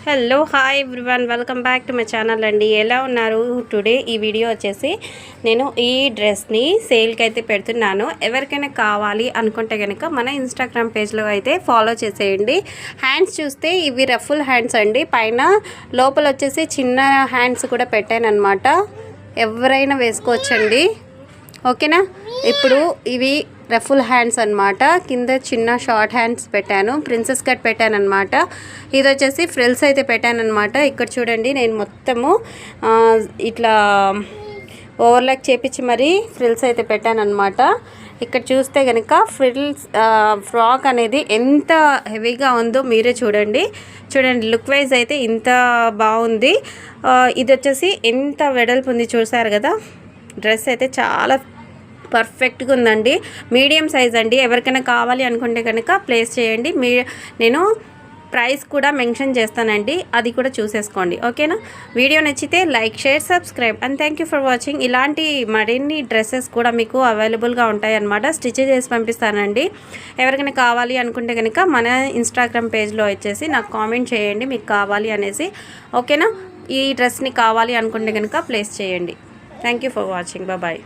Hello hi everyone, welcome back to my channel అండి. ఎలా ఉన్నారు? టుడే ఈ వీడియో వచ్చేసి నేను ఈ డ్రెస్ని సేల్కి అయితే పెడుతున్నాను. ఎవరికైనా కావాలి అనుకుంటే కనుక మన ఇన్స్టాగ్రామ్ పేజ్లో అయితే ఫాలో చేసేయండి. హ్యాండ్స్ చూస్తే ఇవి రఫుల్ హ్యాండ్స్ అండి. పైన లోపల వచ్చేసి చిన్న హ్యాండ్స్ కూడా పెట్టాను అనమాట. ఎవరైనా వేసుకోవచ్చండి, ఓకేనా. ఇప్పుడు ఇవి రఫుల్ హ్యాండ్స్ అనమాట. కింద చిన్న షార్ట్ హ్యాండ్స్ పెట్టాను, ప్రిన్సెస్ కట్ పెట్టాను అనమాట. ఇది వచ్చేసి ఫ్రిల్స్ అయితే పెట్టాను అనమాట. ఇక్కడ చూడండి, నేను మొత్తము ఇట్లా ఓవర్లాక్ చేపించి మరీ ఫ్రిల్స్ అయితే పెట్టాను అనమాట. ఇక్కడ చూస్తే కనుక ఫ్రాక్ అనేది ఎంత హెవీగా ఉందో మీరే చూడండి. లుక్ వైజ్ అయితే ఇంత బాగుంది. ఇది వచ్చేసి ఎంత వెడల్పు ఉంది చూసారు కదా. డ్రెస్ అయితే చాలా పర్ఫెక్ట్గా ఉందండి. మీడియం సైజ్ అండి. ఎవరికైనా కావాలి అనుకుంటే కనుక ప్లేస్ చేయండి. నేను ప్రైస్ కూడా మెన్షన్ చేస్తానండి, అది కూడా చూసేసుకోండి, ఓకేనా. వీడియో నచ్చితే like, share, subscribe and thank you for watching. ఇలాంటి మరిన్ని డ్రెస్సెస్ కూడా మీకు అవైలబుల్గా ఉంటాయి అన్నమాట. స్టిచ్ చేసి పంపిస్తానండి. ఎవరికైనా కావాలి అనుకుంటే కనుక మన ఇన్స్టాగ్రామ్ పేజ్లో వచ్చేసి నాకు కామెంట్ చేయండి మీకు కావాలి అనేసి, ఓకేనా. ఈ డ్రెస్ని కావాలి అనుకుంటే కనుక ప్లేస్ చేయండి. Thank you for watching. Bye.